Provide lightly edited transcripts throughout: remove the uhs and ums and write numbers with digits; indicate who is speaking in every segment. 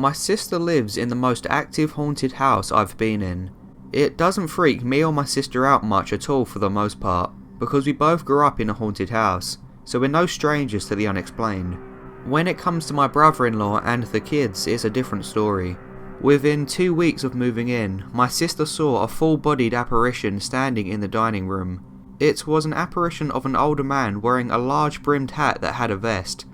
Speaker 1: My sister lives in the most active haunted house I've been in. It doesn't freak me or my sister out much at all for the most part, because we both grew up in a haunted house, so we're no strangers to the unexplained. When it comes to my brother-in-law and the kids, it's a different story. Within 2 weeks of moving in, my sister saw a full-bodied apparition standing in the dining room. It was an apparition of an older man wearing a large brimmed hat that had a vest.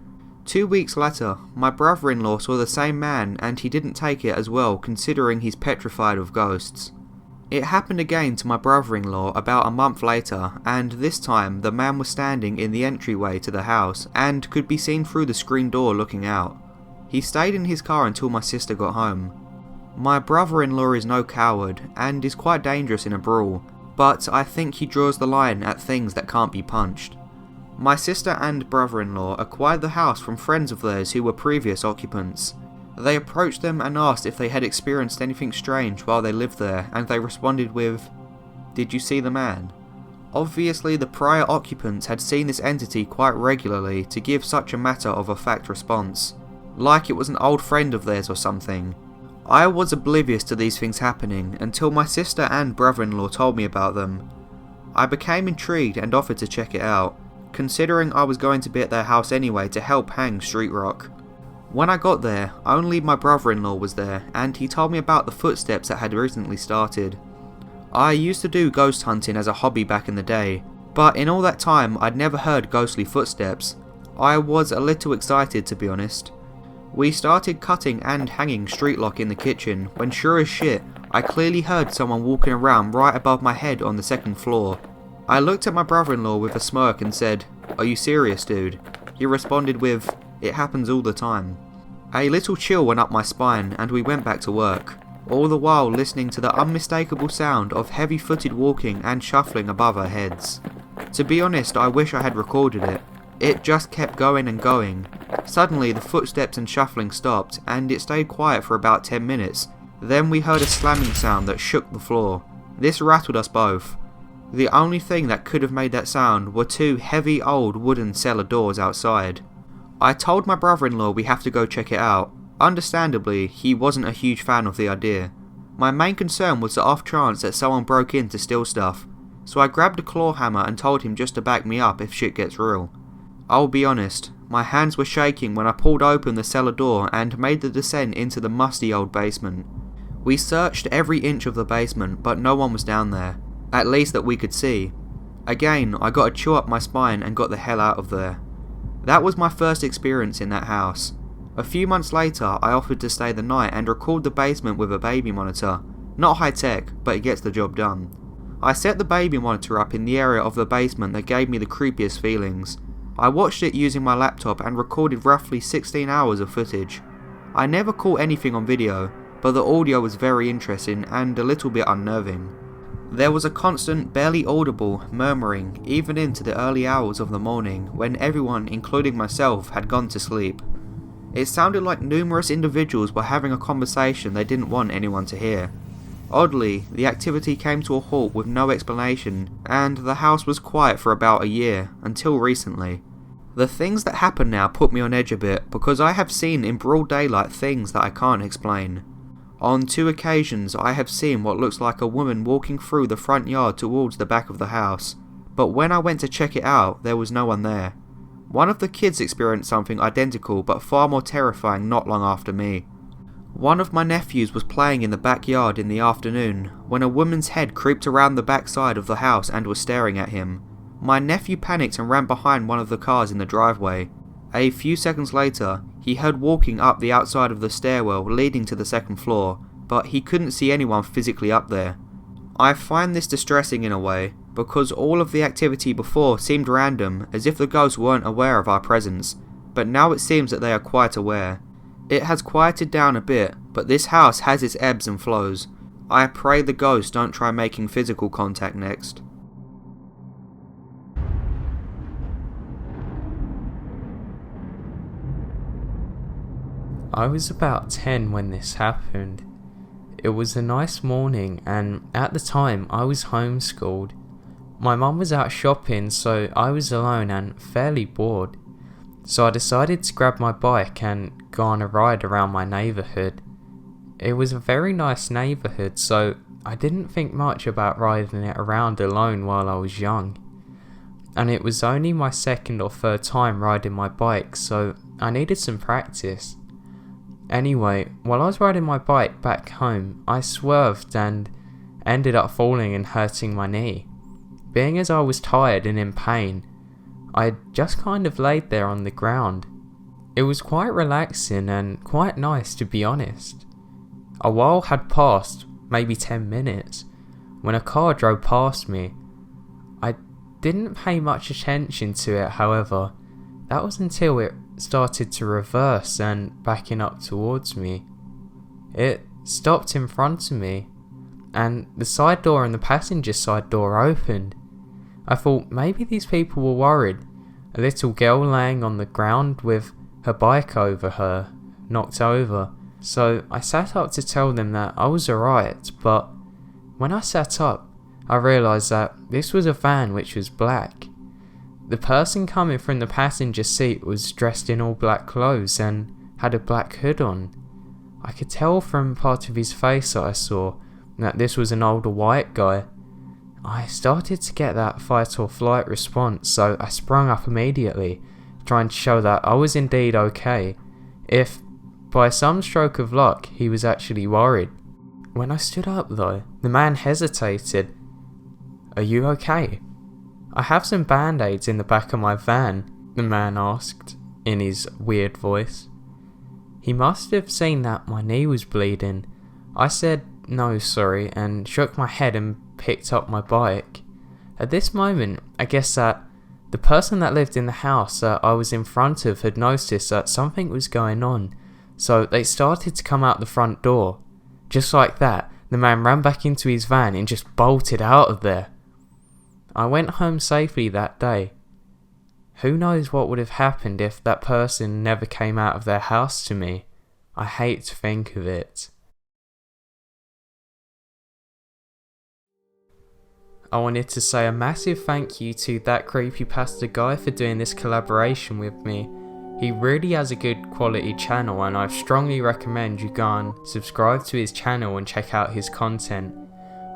Speaker 1: 2 weeks later, my brother-in-law saw the same man and he didn't take it as well, considering he's petrified of ghosts. It happened again to my brother-in-law about a month later, and this time the man was standing in the entryway to the house and could be seen through the screen door looking out. He stayed in his car until my sister got home. My brother-in-law is no coward and is quite dangerous in a brawl, but I think he draws the line at things that can't be punched. My sister and brother-in-law acquired the house from friends of theirs who were previous occupants. They approached them and asked if they had experienced anything strange while they lived there, and they responded with, "Did you see the man?" Obviously the prior occupants had seen this entity quite regularly to give such a matter of a fact response, like it was an old friend of theirs or something. I was oblivious to these things happening until my sister and brother-in-law told me about them. I became intrigued and offered to check it out, considering I was going to be at their house anyway to help hang Street Rock. When I got there, only my brother-in-law was there, and he told me about the footsteps that had recently started. I used to do ghost hunting as a hobby back in the day, but in all that time I'd never heard ghostly footsteps. I was a little excited, to be honest. We started cutting and hanging street lock in the kitchen when, sure as shit, I clearly heard someone walking around right above my head on the second floor. I looked at my brother-in-law with a smirk and said, "Are you serious, dude?" He responded with, "It happens all the time." A little chill went up my spine and we went back to work, all the while listening to the unmistakable sound of heavy-footed walking and shuffling above our heads. To be honest, I wish I had recorded it. It just kept going and going. Suddenly the footsteps and shuffling stopped, and it stayed quiet for about 10 minutes. Then we heard a slamming sound that shook the floor. This rattled us both. The only thing that could have made that sound were 2 heavy old wooden cellar doors outside. I told my brother-in-law we have to go check it out. Understandably, he wasn't a huge fan of the idea. My main concern was the off chance that someone broke in to steal stuff, so I grabbed a claw hammer and told him just to back me up if shit gets real. I'll be honest, my hands were shaking when I pulled open the cellar door and made the descent into the musty old basement. We searched every inch of the basement, but no one was down there. At least that we could see. Again, I got a chill up my spine and got the hell out of there. That was my first experience in that house. A few months later, I offered to stay the night and record the basement with a baby monitor. Not high tech, but it gets the job done. I set the baby monitor up in the area of the basement that gave me the creepiest feelings. I watched it using my laptop and recorded roughly 16 hours of footage. I never caught anything on video, but the audio was very interesting and a little bit unnerving. There was a constant, barely audible murmuring even into the early hours of the morning when everyone, including myself, had gone to sleep. It sounded like numerous individuals were having a conversation they didn't want anyone to hear. Oddly, the activity came to a halt with no explanation, and the house was quiet for about a year, until recently. The things that happen now put me on edge a bit, because I have seen in broad daylight things that I can't explain. On 2 occasions I have seen what looks like a woman walking through the front yard towards the back of the house, but when I went to check it out there was no one there. One of the kids experienced something identical but far more terrifying not long after me. One of my nephews was playing in the backyard in the afternoon when a woman's head creeped around the back side of the house and was staring at him. My nephew panicked and ran behind one of the cars in the driveway. A few seconds later, he heard walking up the outside of the stairwell leading to the second floor, but he couldn't see anyone physically up there. I find this distressing in a way, because all of the activity before seemed random, as if the ghosts weren't aware of our presence, but now it seems that they are quite aware. It has quieted down a bit, but this house has its ebbs and flows. I pray the ghosts don't try making physical contact next.
Speaker 2: I was about 10 when this happened. It was a nice morning and at the time I was homeschooled. My mum was out shopping, so I was alone and fairly bored. So I decided to grab my bike and go on a ride around my neighbourhood. It was a very nice neighbourhood, so I didn't think much about riding it around alone while I was young. And it was only my second or third time riding my bike, so I needed some practice. Anyway, while I was riding my bike back home, I swerved and ended up falling and hurting my knee. Being as I was tired and in pain, I just kind of laid there on the ground. It was quite relaxing and quite nice, to be honest. A while had passed, maybe 10 minutes, when a car drove past me. I didn't pay much attention to it, however. That was until it started to reverse and backing up towards me. It stopped in front of me, and the side door and the passenger side door opened. I thought maybe these people were worried. A little girl laying on the ground with her bike over her, knocked over. So I sat up to tell them that I was alright, but when I sat up, I realised that this was a van which was black. The person coming from the passenger seat was dressed in all black clothes and had a black hood on. I could tell from part of his face that I saw that this was an older white guy. I started to get that fight or flight response, so I sprung up immediately, trying to show that I was indeed okay, if by some stroke of luck he was actually worried. When I stood up though, the man hesitated. "Are you okay?" "I have some band-aids in the back of my van," the man asked, in his weird voice. He must have seen that my knee was bleeding. I said no sorry and shook my head and picked up my bike. At this moment, I guess that the person that lived in the house that I was in front of had noticed that something was going on, so they started to come out the front door. Just like that, the man ran back into his van and just bolted out of there. I went home safely that day. Who knows what would have happened if that person never came out of their house to me? I hate to think of it. I wanted to say a massive thank you to Ft.ThatCreepyPastaGuy for doing this collaboration with me. He really has a good quality channel and I strongly recommend you go and subscribe to his channel and check out his content.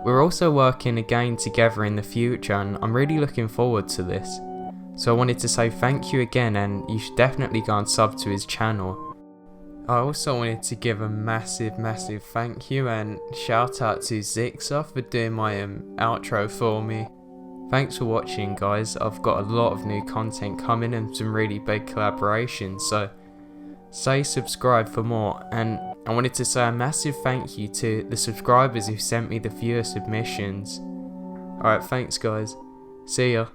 Speaker 2: We're also working again together in the future and I'm really looking forward to this. So I wanted to say thank you again and you should definitely go and sub to his channel. I also wanted to give a massive thank you and shout out to Zixa for doing my outro for me. Thanks for watching guys, I've got a lot of new content coming and some really big collaborations, so stay subscribed for more. And I wanted to say a massive thank you to the subscribers who sent me the viewer submissions. Alright, thanks guys, see ya.